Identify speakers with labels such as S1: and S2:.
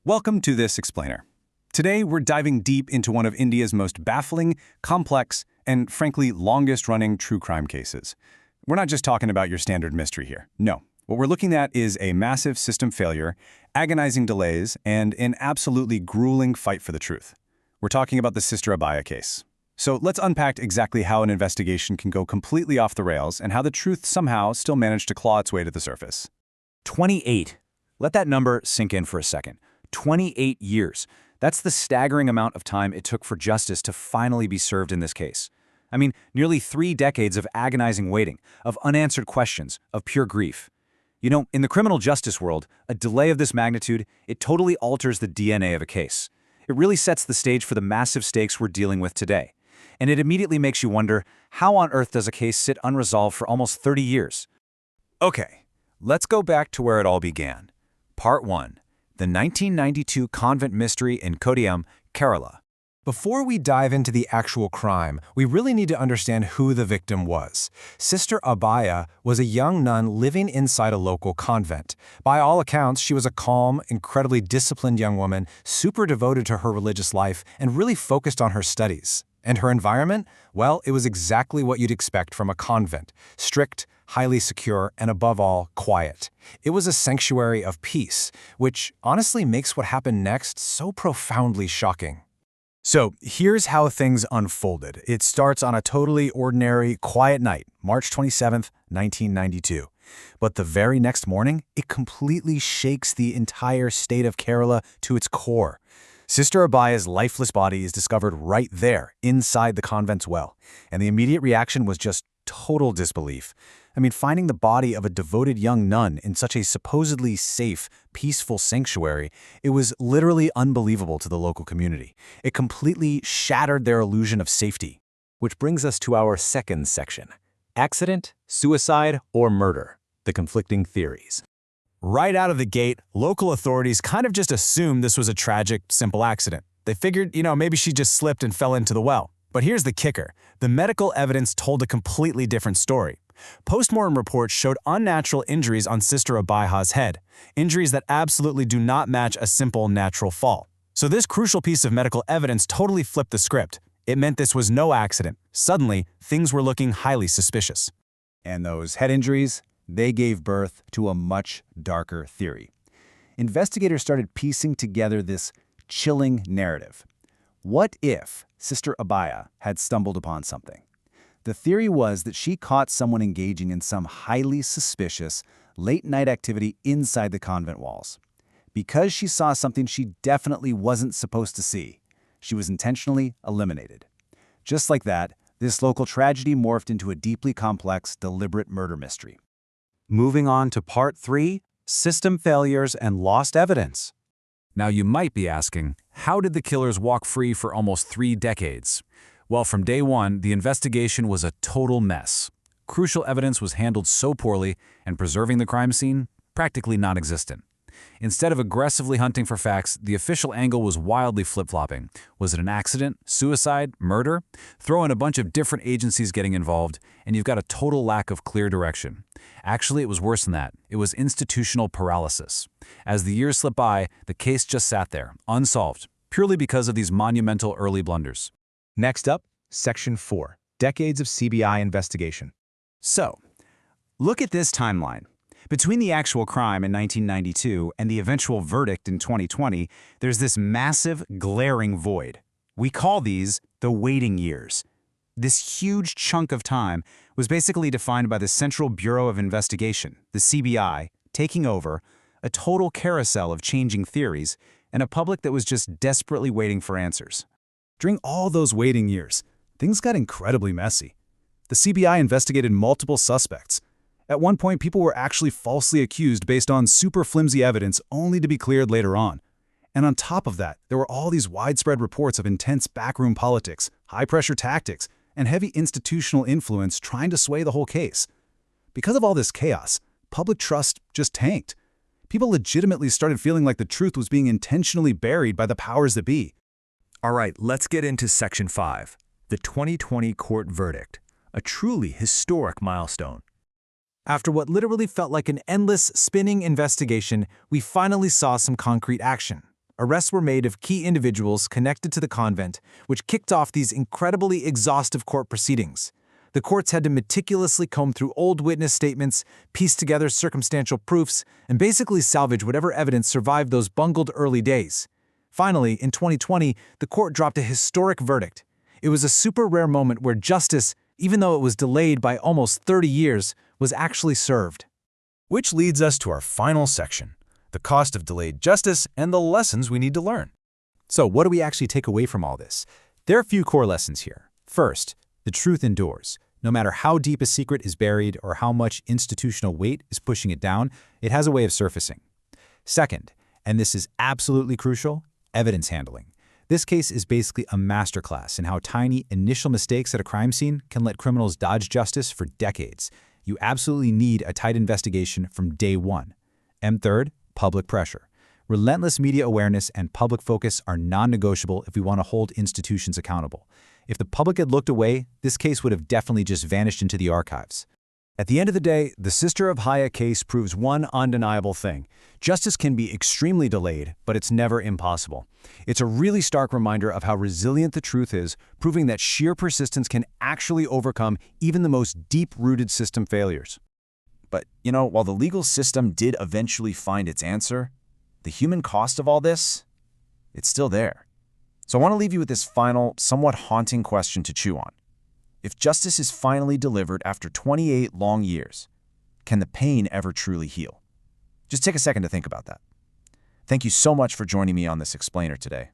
S1: Welcome to this explainer. Today, we're diving deep into one of India's most baffling, complex, and frankly, longest-running true crime cases. We're not just talking about your standard mystery here. No. What we're looking at is a massive system failure, agonizing delays, and an absolutely grueling fight for the truth. We're talking about the Sister Abhaya case. So let's unpack exactly how an investigation can go completely off the rails and how the truth somehow still managed to claw its way to the surface.
S2: 28. Let that number sink in for a second. 28 years. That's the staggering amount of time it took for justice to finally be served in this case. I mean, nearly 3 decades of agonizing waiting, of unanswered questions, of pure grief. You know, in the criminal justice world, a delay of this magnitude, it totally alters the DNA of a case. It really sets the stage for the massive stakes we're dealing with today. And it immediately makes you wonder, how on earth does a case sit unresolved for almost 30 years?
S1: Okay, let's go back to where it all began. Part 1. The 1992 convent mystery in Kottayam, Kerala.
S3: Before we dive into the actual crime, we really need to understand who the victim was. Sister Abhaya was a young nun living inside a local convent. By all accounts, she was a calm, incredibly disciplined young woman, super devoted to her religious life, and really focused on her studies. And her environment? Well, it was exactly what you'd expect from a convent. Strict, highly secure, and above all, quiet. It was a sanctuary of peace, which honestly makes what happened next so profoundly shocking.
S1: So here's how things unfolded. It starts on a totally ordinary, quiet night, March 27th, 1992. But the very next morning, it completely shakes the entire state of Kerala to its core. Sister Abhaya's lifeless body is discovered right there, inside the convent's well, and the immediate reaction was just total disbelief. I mean, finding the body of a devoted young nun in such a supposedly safe, peaceful sanctuary, it was literally unbelievable to the local community. It completely shattered their illusion of safety.
S2: Which brings us to our second section. Accident, suicide, or murder? The conflicting theories.
S3: Right out of the gate, local authorities kind of just assumed this was a tragic, simple accident. They figured, maybe she just slipped and fell into the well. But here's the kicker. The medical evidence told a completely different story. Postmortem reports showed unnatural injuries on Sister Abhaya's head, injuries that absolutely do not match a simple natural fall. So this crucial piece of medical evidence totally flipped the script. It meant this was no accident. Suddenly, things were looking highly suspicious.
S1: And those head injuries, they gave birth to a much darker theory. Investigators started piecing together this chilling narrative. What if Sister Abhaya had stumbled upon something? The theory was that she caught someone engaging in some highly suspicious, late-night activity inside the convent walls. Because she saw something she definitely wasn't supposed to see, she was intentionally eliminated. Just like that, this local tragedy morphed into a deeply complex, deliberate murder mystery.
S2: Moving on to Part 3, System Failures and Lost Evidence.
S4: Now you might be asking, how did the killers walk free for almost 3 decades? Well, from day one, the investigation was a total mess. Crucial evidence was handled so poorly, and preserving the crime scene, practically non-existent. Instead of aggressively hunting for facts, the official angle was wildly flip-flopping. Was it an accident, suicide, murder? Throw in a bunch of different agencies getting involved, and you've got a total lack of clear direction. Actually, it was worse than that. It was institutional paralysis. As the years slipped by, the case just sat there, unsolved, purely because of these monumental early blunders.
S3: Next up, Section 4, Decades of CBI Investigation.
S2: So, look at this timeline. Between the actual crime in 1992 and the eventual verdict in 2020, there's this massive, glaring void. We call these the waiting years. This huge chunk of time was basically defined by the Central Bureau of Investigation, the CBI, taking over, a total carousel of changing theories, and a public that was just desperately waiting for answers.
S1: During all those waiting years, things got incredibly messy. The CBI investigated multiple suspects. At one point, people were actually falsely accused based on super flimsy evidence only to be cleared later on. And on top of that, there were all these widespread reports of intense backroom politics, high-pressure tactics, and heavy institutional influence trying to sway the whole case. Because of all this chaos, public trust just tanked. People legitimately started feeling like the truth was being intentionally buried by the powers that be.
S4: All right, let's get into Section 5, the 2020 court verdict, a truly historic milestone.
S3: After what literally felt like an endless, spinning investigation, we finally saw some concrete action. Arrests were made of key individuals connected to the convent, which kicked off these incredibly exhaustive court proceedings. The courts had to meticulously comb through old witness statements, piece together circumstantial proofs, and basically salvage whatever evidence survived those bungled early days. Finally, in 2020, the court dropped a historic verdict. It was a super rare moment where justice, even though it was delayed by almost 30 years, was actually served.
S1: Which leads us to our final section, the cost of delayed justice and the lessons we need to learn.
S3: So what do we actually take away from all this? There are a few core lessons here. First, the truth endures. No matter how deep a secret is buried or how much institutional weight is pushing it down, it has a way of surfacing. Second, and this is absolutely crucial, evidence handling. This case is basically a masterclass in how tiny initial mistakes at a crime scene can let criminals dodge justice for decades. You absolutely need a tight investigation from day one. And third, public pressure. Relentless media awareness and public focus are non-negotiable if we want to hold institutions accountable. If the public had looked away, this case would have definitely just vanished into the archives.
S2: At the end of the day, the Sister Abhaya case proves one undeniable thing. Justice can be extremely delayed, but it's never impossible. It's a really stark reminder of how resilient the truth is, proving that sheer persistence can actually overcome even the most deep-rooted system failures.
S1: But, while the legal system did eventually find its answer, the human cost of all this, it's still there. So I want to leave you with this final, somewhat haunting question to chew on. If justice is finally delivered after 28 long years, can the pain ever truly heal? Just take a second to think about that. Thank you so much for joining me on this explainer today.